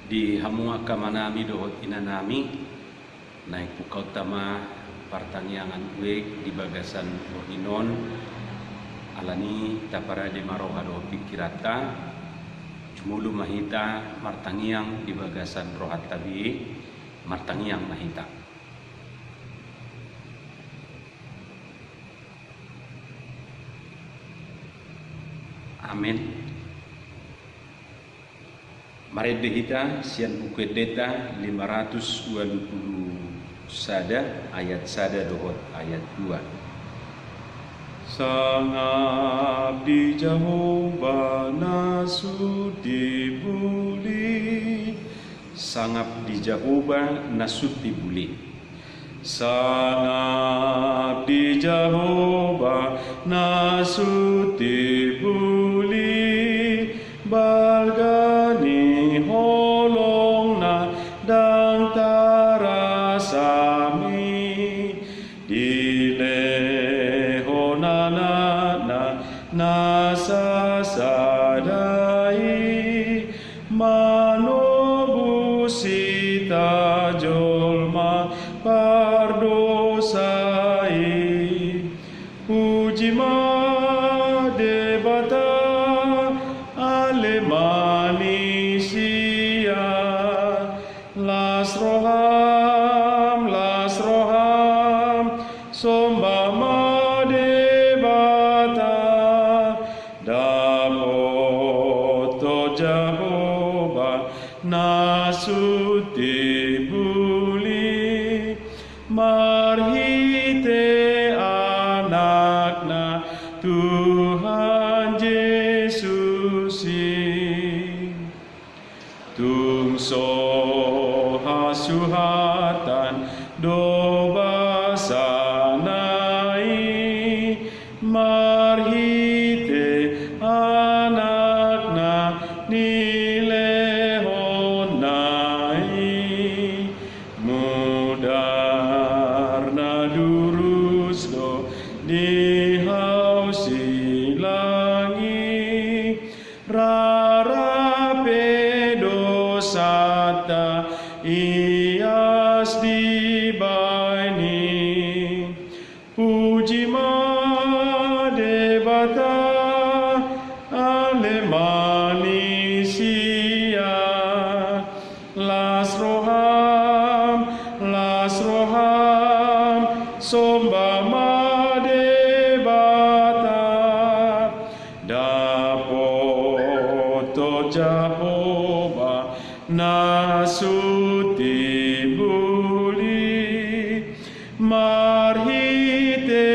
di hamua kamanami dohot inanami naik pukau tama pertanyaan uek di bagasan Borninon alani tapara de maroha do pikirata cumulu mahita martangiang di bagasan rohat tabi martangiang mahita. Amin. Marede hita sian buku deta 520 sada ayat sada dohot ayat 2. Sangabdi Jehovah nasuti buli, sangabdi Jehovah nasuti buli. Sangabdi Jehovah nasuti buli, balgani holong na dang tarasami dileho na nasasadai manobusita jolma pardosai puji madebata ale manisia las roham somba madebata dapoto Jehovah nasuti buli marhite anakna Tuhan Yesus tungso hasuhatan doba sanai marhite anakna nilehonai mudarna durus do dihausi langi rarape dosata ias dibaini puji madebata ale manisia las roham somba madebata dapoto Jehovah nasuti buli marhite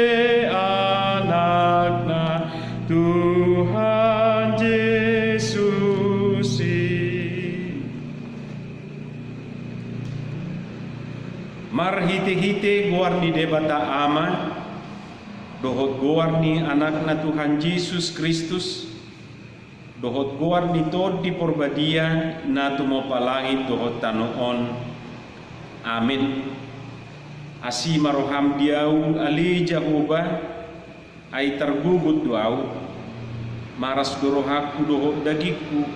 anakna Tuhan Yesus. Marhite-hite guarni debata ama dohot guarni anakna Tuhan Yesus Kristus dohot guarni tod di porbadia na tumopalangit dohot tanoon. Amin. Asi maroham diau ali Jehovah ay tergugut doau maras dorohaku dohot dagiku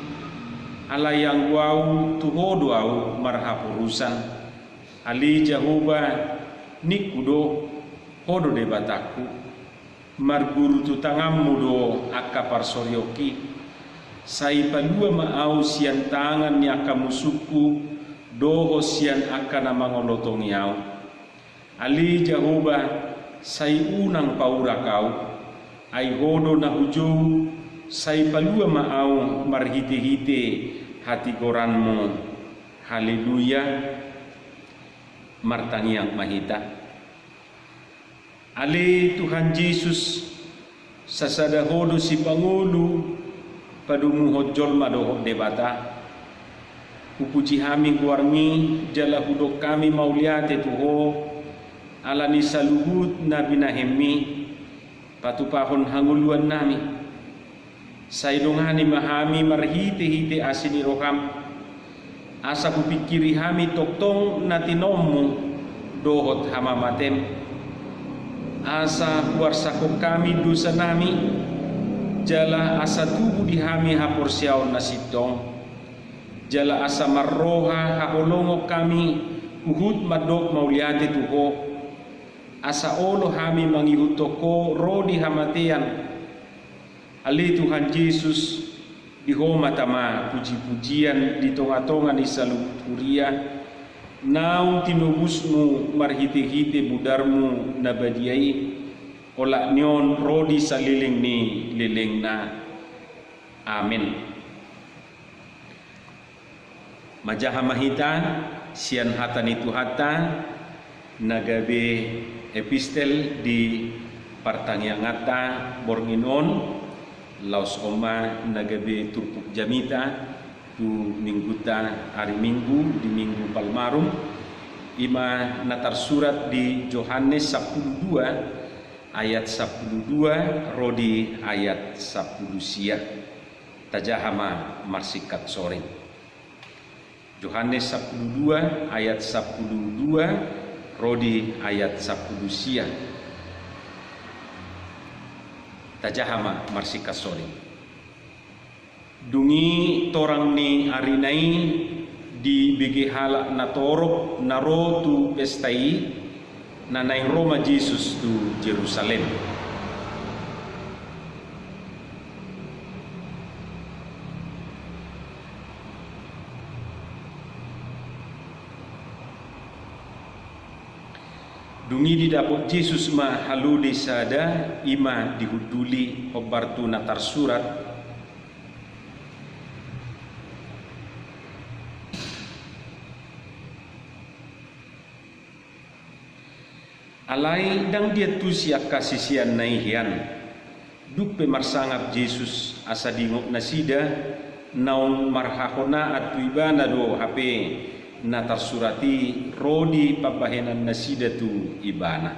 alayang wau tuho doau marhapurusan ali Jehovah nikudo hodo debataku marguru tutangamu do akapar soryoki sai palua maau sian tangan ni akamusuku doho sian akana mangolotong yau ali Jehovah sai unang paura kau ai hodo na hujung sai palua maau marhite-hite hati koranmu. Haleluya. Martangiang mahita ali Tuhan Yesus sasada hodo si pangulu padumu hojol madohok debata upuji hami guarmi jala hudok kami mauliate tuho alani saluhut nabi nahemi patupahon hanguluan nami saidongani mahami marhite-hite asini roham asa kupikiri hami toktong natinommu dohot hamamatem asa warsako kami dosa nami jala asa tubuh di hami hapor siaon nasitong jala asa marroha haolongo kami uhud madok mauliati tuho asa olo hami mangihutoko rodi hamatean ali Tuhan Yesus dihomatama puji-pujian di tonga-tonga ni saluturia naung tinubusmu marhite-hite budarmu nabadiai ola nyon rodi saliling ni lilingna. Amin. Majaha mahita sian hatan itu hata nagabe epistel di partangiangata bornginon laos oma nagabe turpuk jamita tu mingguta hari minggu di minggu palmarum ima natar surat di Yohanes 12 ayat 12 rodi ayat 10 sia tajahama marsikat sore. Yohanes 12 ayat 12 rodi ayat 10 sia tajahama marsikat sore. Dungi torang ni arinai di begehala natorok narotu pestai nanai Roma Yesus tu Jerusalem. Dungi di dapur Yesus ma halu desada ima dihuduli obartu natar surat alai dang dia tu siak kasisian naihian duk pemarsangap Yesus asa dingok nasida naung marhahona atuibana do hape natar surati rodi pabahenan nasida tu ibana.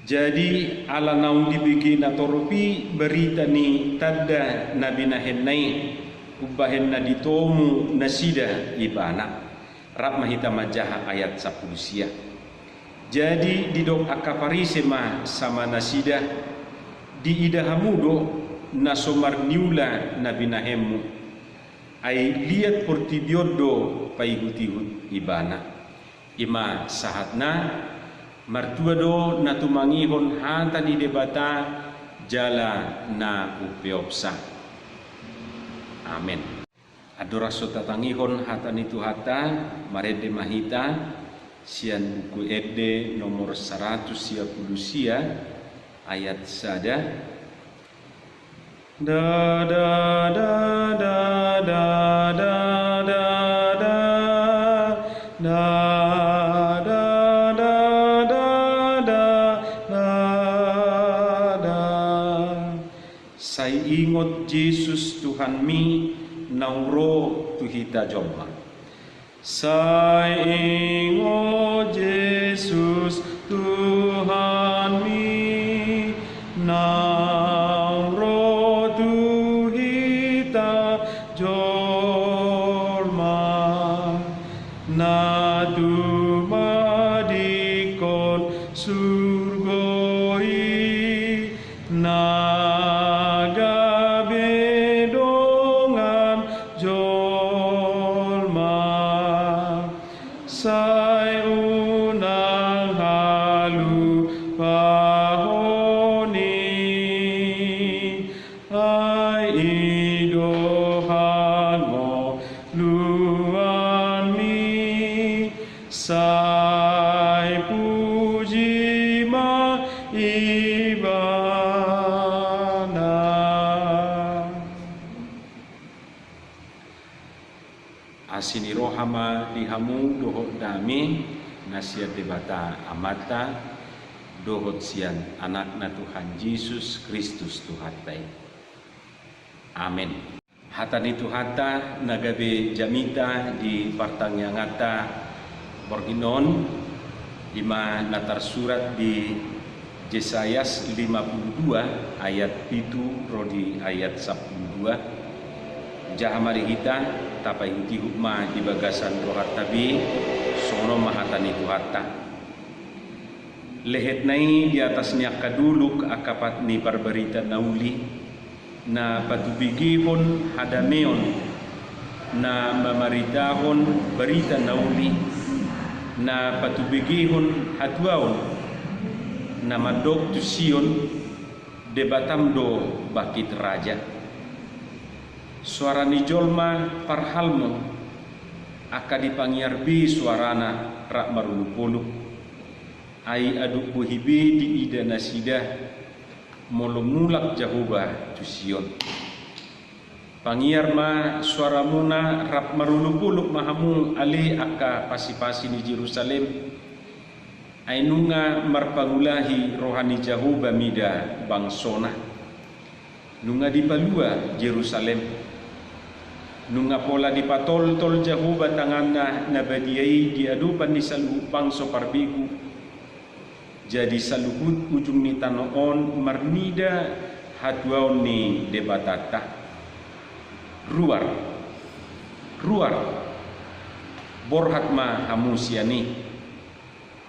Jadi ala naung dibikin atoropi berita ni tadda nabi nahenai ubahen na ditomu nasida ibana rap mahita majaha ayat 10 sia. Jadi didok akaparise ma sama nasida di idahamudo nasomar niula nabi nahemu ai liat portibiodo paihut-ihut ibana ima sahatna martua do natumangihon hanta di debata jala na upeopsa. Amin. Adoraso tatangihon hatan itu hata marede mahita sian buku ede nomor 110 sia ayat sada da da da da da da da da da sai ingot Yesus Tuhan mi nauro tuhita jomma. Sai ingot Yesus Tuhan mi nauro tuhita jomma na tumadikon surgoi na sai unang halu pahoni ai idohan mo luan mi sai puji ma ibana. Asini rohama dihamu dohot dami nasihat debata amata dohot sian anakna Tuhan Yesus Kristus Tuhatai. Amin. Hatan itu hata nagabe jamita di partangyangata borginon lima natar surat di Yesayas 52 ayat 7 rodi ayat 12 jahamari hita tapai hiti hukma di bagasan rohat tabi sono mahatani tuhatta lehet nai di atasnya kaduluk akapat ni parbarita nauli na patubigihon hadameon na mamaritahon barita nauli na patubigihon hatuaon na madok tusion debatamdo bakit raja suara ni jolma parhalmo aka dipangiarbi suarana rak marulupulu ai adu puhibi di ida nasida molomulak jahuba tusion pangiar ma suara muna rap marulupuluk mahamu ali aka pasi-pasi di Jerusalem ainunga marpangulahi rohani jahuba mida bangsona nunga dipalua Jerusalem nunga pola dipatol-tol jahuba tanganna nabadiai diadupan di salupang soparbigu jadi salukut ujung ni tanoon marnida hatuaon ni debatata ruar borhat ma hamu siani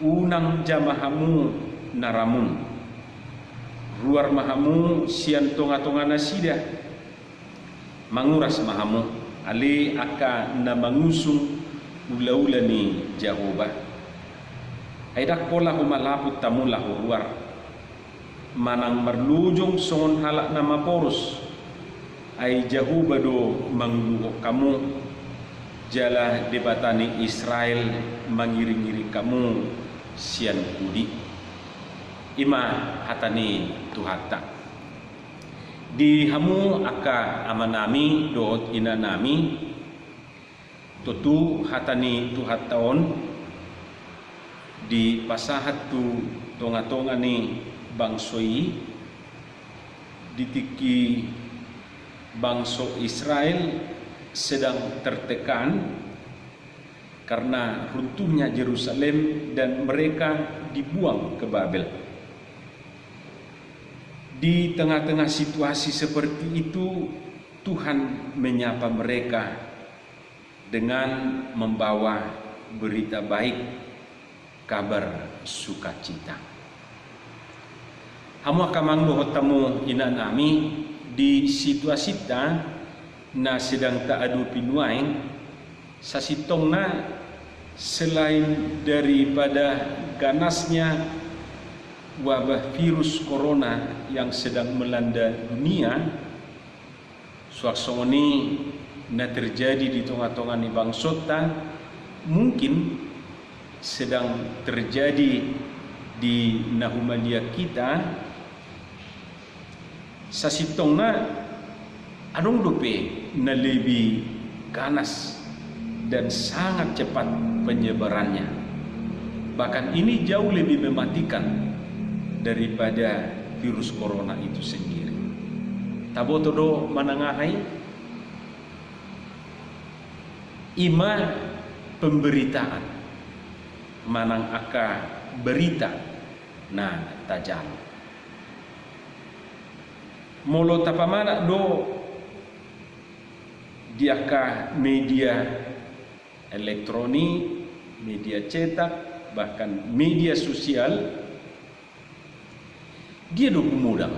unang jamahamu naramun ruar mahamu sian tonga-tonga nasida manguras mahamu ali aka na mangusung ula-ula ni Jehovah aidak pola humalaput tamulah ruar manang merlujung songon halak nama poros ai Jehovah do mangluho kamu jala debatani Israel mangiring-iring kamu sian kudi ima hatani tuhatta di hamu aka amanami doot inanami tutu hatani tuhattaon di pasahat tu tonga-tonga ni bangsoi ditiki bangsa Israel sedang tertekan karena runtuhnya Yerusalem dan mereka dibuang ke Babel. Di tengah-tengah situasi seperti itu, Tuhan menyapa mereka dengan membawa berita baik, kabar sukacita. Hamu akamang dohotamu inanami di situasi ta na sedang taadu pinuain sasitong na selain daripada ganasnya wabah virus corona yang sedang melanda dunia suaksoni na terjadi di tengah-tengah ni bangsota mungkin sedang terjadi di nahumalia kita sasitong na anong dope na lebih ganas dan sangat cepat penyebarannya. Bahkan ini jauh lebih mematikan daripada virus corona itu sendiri. Tabotodo manangahai ima pemberitaan manang aka berita na tajam molo tapamana do diaka media elektronik, media cetak, bahkan media sosial dia do gumudang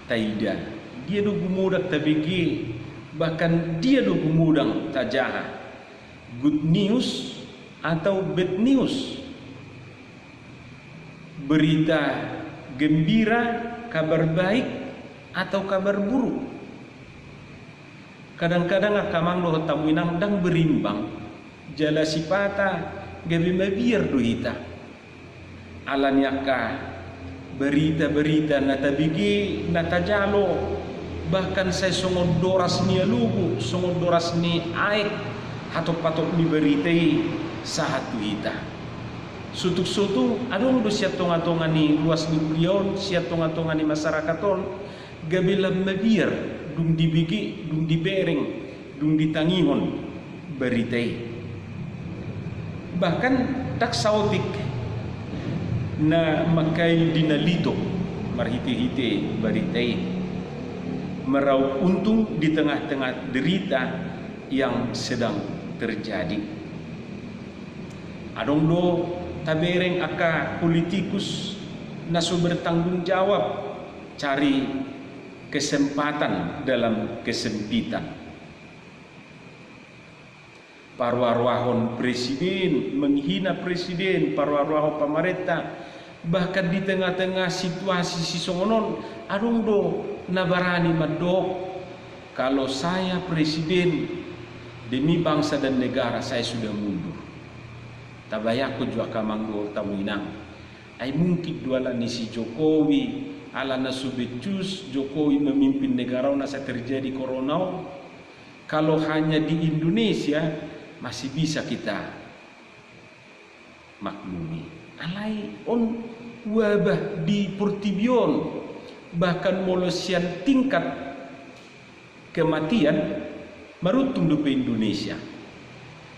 taida dia do gumudang tabigi bahkan dia do gumudang tajaha good news atau bad news berita gembira kabar baik atau kabar buruk. Kadang-kadang akamang lo tamuinang dang berimbang jala sipata gabi mabiar duhita alanyaka berita-berita natabigi natajalo bahkan saya songon doras ni lugu songon doras ni aik atau patok ni beritai sahat duhita sutuk-sutuk adong do siat tonga-tonga ni luas ni beliau siat tonga-tonga ni masyarakaton gabila mabiar dung dibigi dung dibereng dung ditangihon beritai bahkan tak sautik na makai dinalito marhiti-hiti beritai meraup untung di tengah-tengah derita yang sedang terjadi. Adong do tabereng aka politikus nasu bertanggung jawab cari kesempatan dalam kesempitan. Parwarwahon presiden menghina presiden, parwarwahon pemerintah, bahkan di tengah-tengah situasi sisongonon adong do nabarani madok, kalau saya presiden demi bangsa dan negara saya sudah mundur. Tabayaku jua kamanggo tamuinang. Ay mungkin duala ni si Jokowi ala nasubecus Jokowi memimpin negara nasa terjadi corona. Kalau hanya di Indonesia masih bisa kita maklumi. Alai on wabah di Portibion, bahkan molosian tingkat kematian marutung dope Indonesia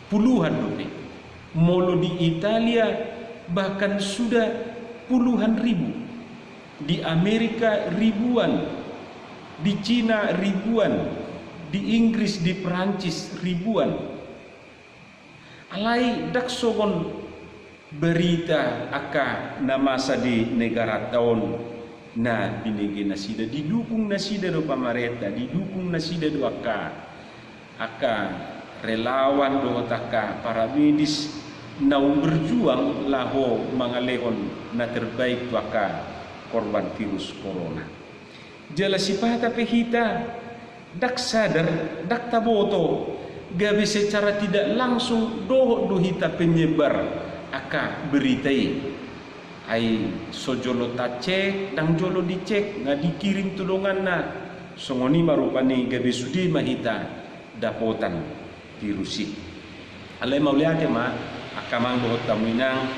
puluhan dope. Molo di Italia bahkan sudah puluhan ribu, di Amerika ribuan, di Cina ribuan, di Inggris, di Perancis ribuan. Alai daksogon berita aka namasa di negara tahun na binigi nasida didukung nasida do pamareta, didukung nasida do aka relawan do taka para medis nau berjuang laho mangalehon na terbaik do aka korban virus corona. Jala sipata pehita dak sadar dak taboto gabe secara tidak langsung do hita penyebar aka beritai ai sojolo tacek dang jolo dicek nga dikirim tulungan na songoni marupani gabe sudi mahita dapotan virusi alai mauliate ma akamang do tamuinang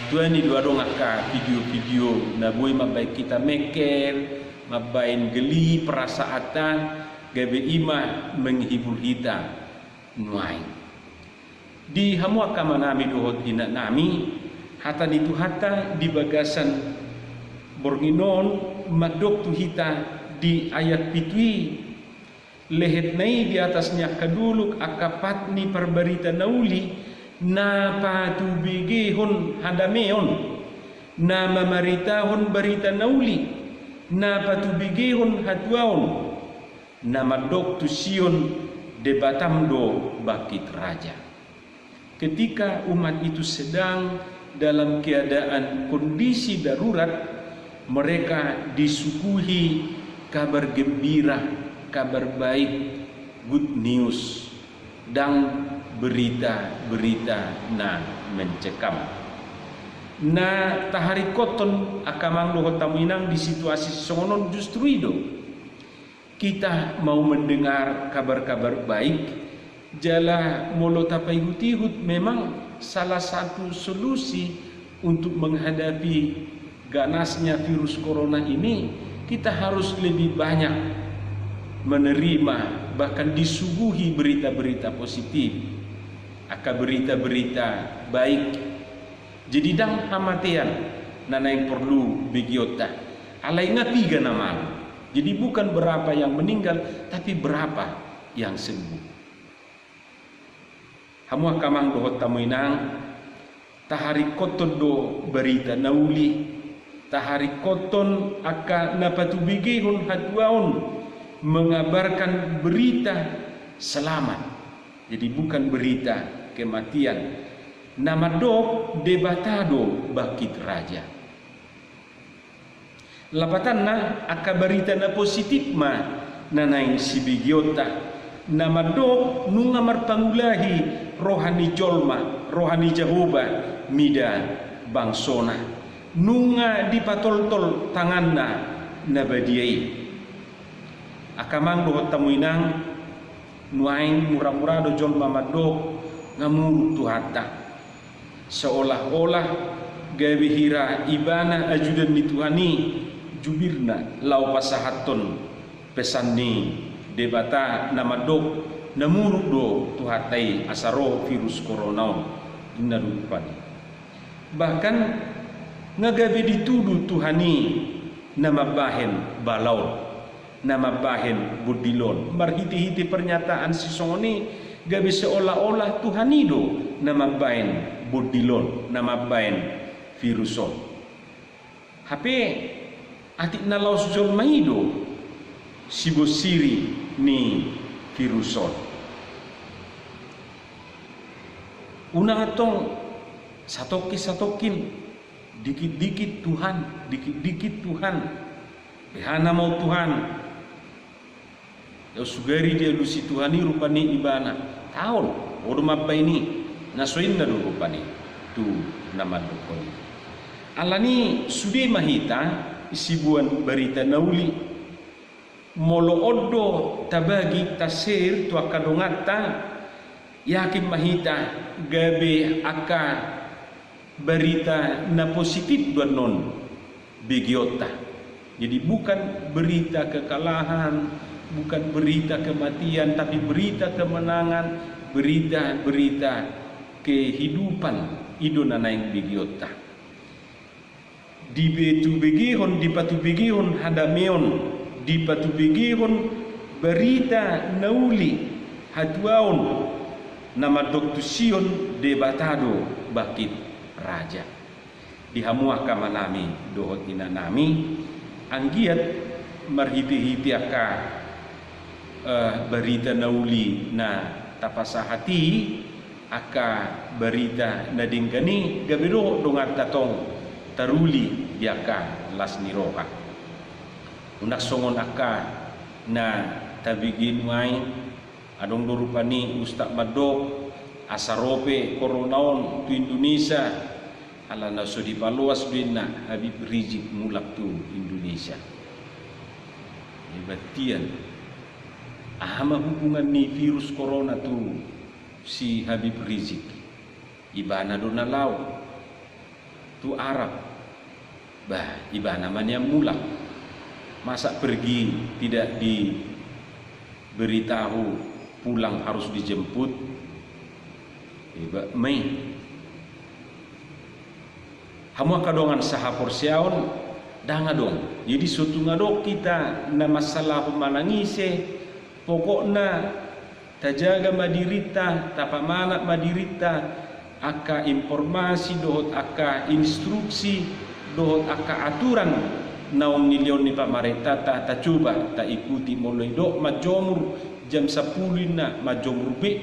tuani dua dong aka video-video na boy mabai kita meker mabain geli perasaatan gabe ima menghibur kita nuai di hamu akama nami dohot ina nami hata itu hata di bagasan borginon madok tu hita di ayat pitui lehet nai di atasnya kaduluk akapat ni perberita nauli na patu begehon hadameon na mamaritahon berita nauli na patu begehon hatuaon na madok tu sion debatamdo bakit raja. Ketika umat itu sedang dalam keadaan kondisi darurat, mereka disuguhi kabar gembira, kabar baik, good news, dan berita-berita na mencekam. Na tahari koton akamang lohot tamuinang di situasi songonon justru itu kita mau mendengar kabar-kabar baik. Jala molo tapai hutihut memang salah satu solusi untuk menghadapi ganasnya virus corona ini. Kita harus lebih banyak menerima bahkan disuguhi berita-berita positif, aka berita-berita baik. Jadi dang hamatian nana yang perlu begiota alai ngapiga nama. Jadi bukan berapa yang meninggal tapi berapa yang sembuh. Hamu akamang dohot tamuinang tahari koton do berita nauli, tahari koton aka napatubigihun hatuaon mengabarkan berita selamat. Jadi bukan berita kematian. Nama dok debatado bakit raja. Lapatanna aka berita na positif ma nanaing sibigiota. Nama dok nunga marpangulahi rohani jolma, rohani jahoba mida bangsona. Nunga dipatol-tol tanganna nabadiai. Akamang dohot tamuinang nuaing murah-murah do jolma madok ngamuru tuhata. Seolah-olah gawe hira ibana ajudan ni Tuhani jubirna lau pasahaton pesan ni debata nama dok namuruk do tuhatai asaro virus corona inna rupan. Bahkan ngagabe dituduh Tuhani nama bahen balau nama bahen budilon. Marhiti-hiti pernyataan si songoni gabe seolah-olah Tuhan ido nama bahen budilon, nama bahen viruson. HP atik nalau sujol maido sibosiri ni viruson. Unang atong satokin dikit-dikit Tuhan behana mau Tuhan ya sugari dia lusi Tuhan ini rupani ibana tahun odo mabba ini nasoin na do rupani tu nama dokoni alani sude mahita isibuan berita nauli molo odo tabagi tasir tu akadongata yakin mahita gabe aka berita na positif non begiota. Jadi bukan berita kekalahan, bukan berita kematian, tapi berita kemenangan, berita kehidupan idona naing begiota. Di betu begihon, di patu begihon hadameon, di patu begihon berita nauli hatuaon nama doktusion debatado bakit raja dihamua kamanami dohot inanami anggiat marhiti-hiti aka berita nauli na tapasahati aka berita nadingkani gabiro dongat tatong taruli biaka las niroha unak songon aka na tabigin mai adong dorupani Ustaz Madok asarope koronaon tu Indonesia ala naso di paluas duina Habib Rizik mulak tu Indonesia ibatian ahama hubungan ni virus corona tu si Habib Rizik ibana dona lau tu Arab bah ibana man yang mulak masa pergi tidak diberitahu pulang harus dijemput iba Mei hamu kadongan saha porsiaon danga dong jadi suatu ngadok kita na masalah manangise pokokna tajaga madirita tapamana madirita aka informasi dohot aka instruksi dohot aka aturan naon milion ni pamarenta ta coba ta ikuti mulai dok majomur jam 10 na majomur be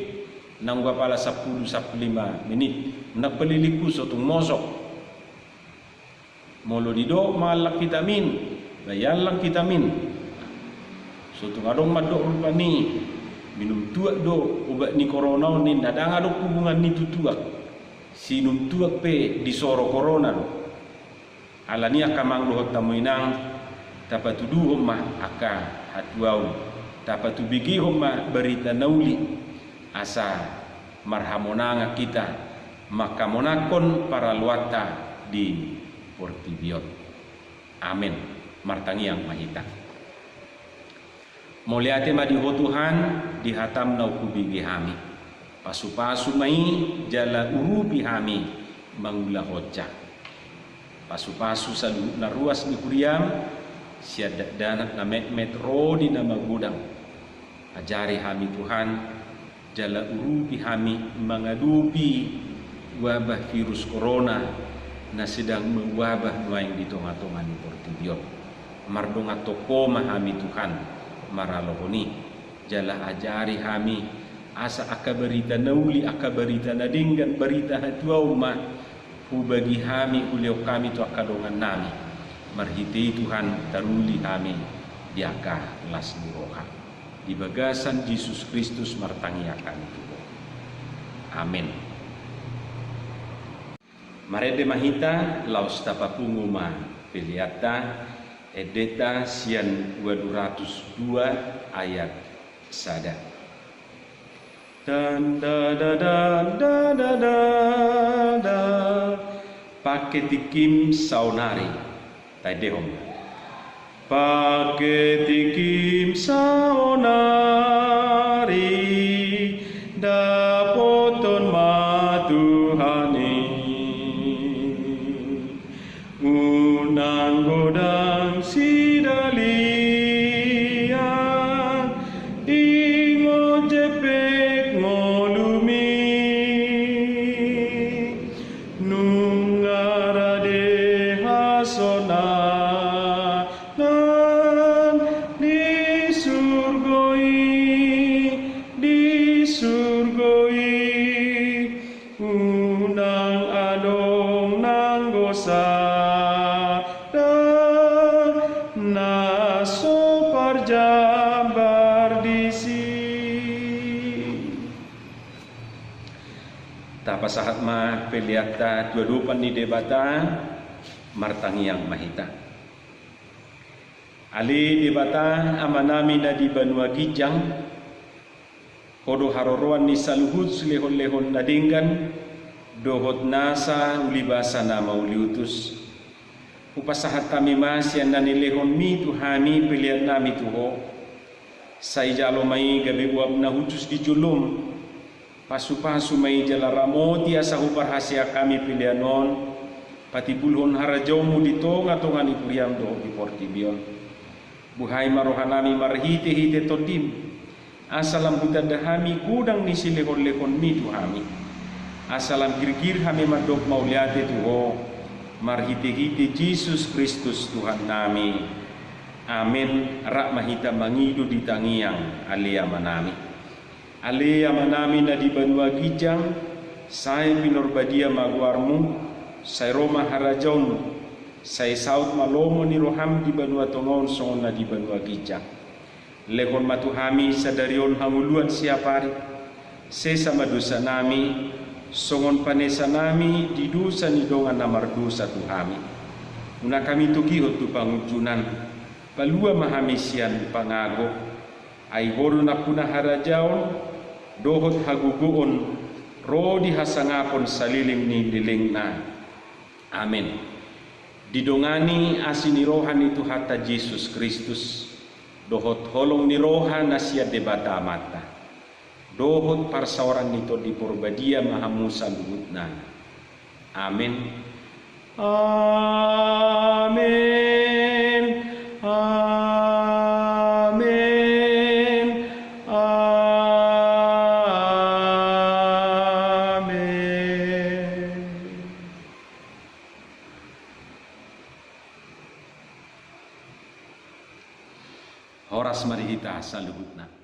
nang pala 10-15 menit napeliliku sotung mosok molo dido malak vitamin bayalang vitamin sotung adong madok rupani minum tuak do obat ni corona ni nadang adok hubungan ni tutuak sinum tuak pe disoro corona do alani akamang lohot tamuinang tapatu du homma aka hatuau tapatu bigi homma berita nauli asa marhamonanga kita maka monakon para luata di Portibiot amin martangi yang mahita moliate madiho Tuhan dihatam nau kubigi hami pasu-pasu mai jala urubi hami mangula hoca pasu-pasu salu na ruas ni kuriam siada danat na metro di nama gudang ajari hami Tuhan jala urubi hami mengadupi wabah virus corona na sedang mewabah nuaing di tonga-tonga ni Portibiot mardonga toko mahami Tuhan maralohoni jala ajari hami asa aka berita nauli aka berita nadinggan berita hatuau ma bagi hami uliau kami tu akadongan nami marhiti Tuhan taruli hami diaka las niroha di bagasan Yesus Kristus martangi akan itu amin. Marede mahita laus tapapunguma piliata edeta sian 202 ayat sada dan da da da da da da da paketikim saunari taidehom paketikim saunari dapoton matuhani unang godang sidalia panggosa naso parjabar disi tapasahat ma peliata dua-dupan ni debata martangiang mahita ali debata amanami na di Banua Gijang kodo haroroan ni saluhut sulehon-lehon nadinggan dohot nasa ulibasa na mauliutus upasahat kami masyan na nilehon mi tuhami pilihan nami tuho sa ijalo may gabi uab na hutus di julum pasu-pasu may jalaramoti asa huparhasya kami pilihanon pati bulhon harajomu dito ngatongan ipuriam do di portibion buhay marohanami marhite-hite todim asalam budadahami gudang ni silehon-lehon mi tuhami asalam girgir hami madok mauliate tuho marhite-hite Jesus Kristus Tuhan nami amin rak mahita mangidu di tangiang alia manami na di Banua Gijang saya pinorbadia maguarmu saya Roma harajaun saya saut malomo ni roham di Banua Tongon songon na di Banua Gijang lehon matuhami sadarion hamuluan siapari sesama dosa nami songon panesa nami di dosa ni dongan namar dosa tuhami una kami tukihot tu pangujunan palua mahamisian pangago ai horo na puna harajaon dohot haguguon rodi hasangapon saliling ni liling na amin didongani asini rohan itu hatta Jesus Kristus dohot holong ni rohan nasia debata mata dohot parsawaran nito di porbadia mahamusa luhutna amin amin amin amin horas marihita saluhutna